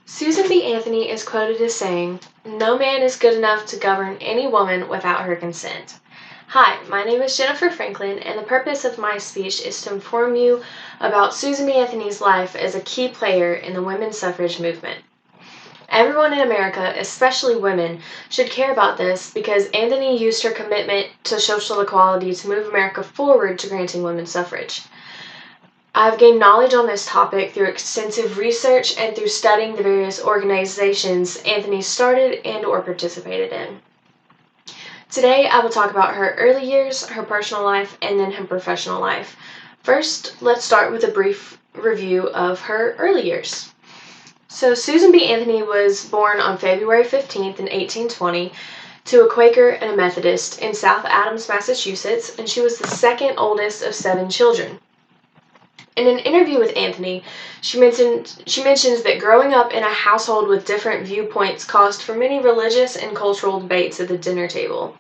Susan B. Anthony is quoted as saying, "No man is good enough to govern any woman without her consent." Hi, my name is Jennifer Franklin, and the purpose of my speech is to inform you about Susan B. Anthony's life as a key player in the women's suffrage movement. Everyone in America, especially women, should care about this because Anthony used her commitment to social equality to move America forward to granting women suffrage. I've gained knowledge on this topic through extensive research and through studying the various organizations Anthony started and/or participated in. Today, I will talk about her early years, her personal life, and then her professional life. First, let's start with a brief review of her early years. So, Susan B. Anthony was born on February 15th in 1820 to a Quaker and a Methodist in South Adams, Massachusetts, and she was the second oldest of 7 children. In an interview with Anthony, she mentions that growing up in a household with different viewpoints caused for many religious and cultural debates at the dinner table.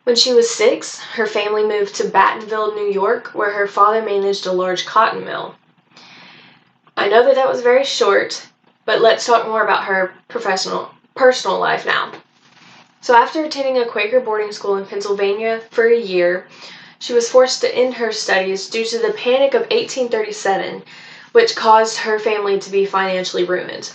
When she was 6, her family moved to Battenville, New York, where her father managed a large cotton mill. I know that was very short, but let's talk more about her personal life now. So after attending a Quaker boarding school in Pennsylvania for a year, she was forced to end her studies due to the Panic of 1837, which caused her family to be financially ruined.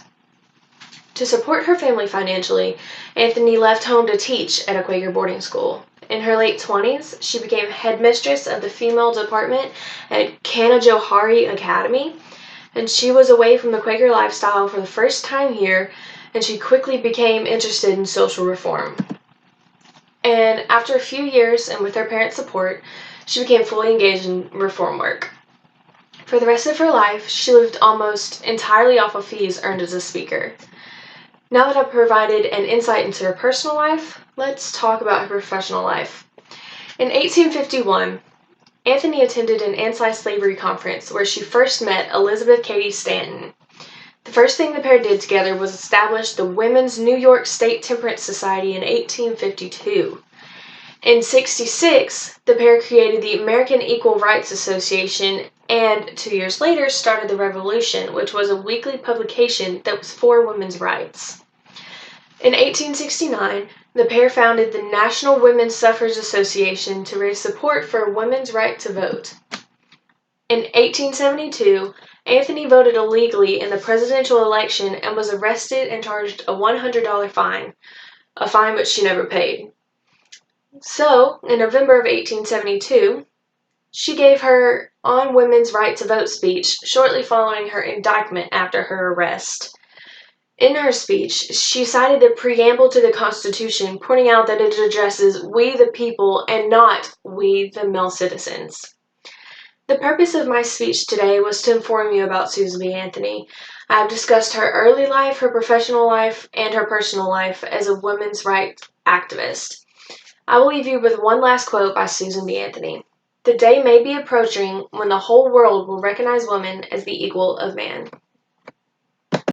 To support her family financially, Anthony left home to teach at a Quaker boarding school. In her late 20s, she became headmistress of the female department at Canajoharie Academy, and she was away from the Quaker lifestyle for the first time here, and she quickly became interested in social reform. And after a few years, and with her parents' support, she became fully engaged in reform work. For the rest of her life, she lived almost entirely off of fees earned as a speaker. Now that I've provided an insight into her personal life, let's talk about her professional life. In 1851, Anthony attended an anti-slavery conference where she first met Elizabeth Cady Stanton. The first thing the pair did together was establish the Women's New York State Temperance Society in 1852. In 1966, the pair created the American Equal Rights Association and 2 years later started the Revolution, which was a weekly publication that was for women's rights. In 1869, the pair founded the National Women's Suffrage Association to raise support for women's right to vote. In 1872, Anthony voted illegally in the presidential election and was arrested and charged a $100 fine, a fine which she never paid. So, in November of 1872, she gave her On Women's Right to Vote speech shortly following her indictment after her arrest. In her speech, she cited the preamble to the Constitution, pointing out that it addresses we the people and not we the male citizens. The purpose of my speech today was to inform you about Susan B. Anthony. I have discussed her early life, her professional life, and her personal life as a women's rights activist. I will leave you with one last quote by Susan B. Anthony. "The day may be approaching when the whole world will recognize women as the equal of man."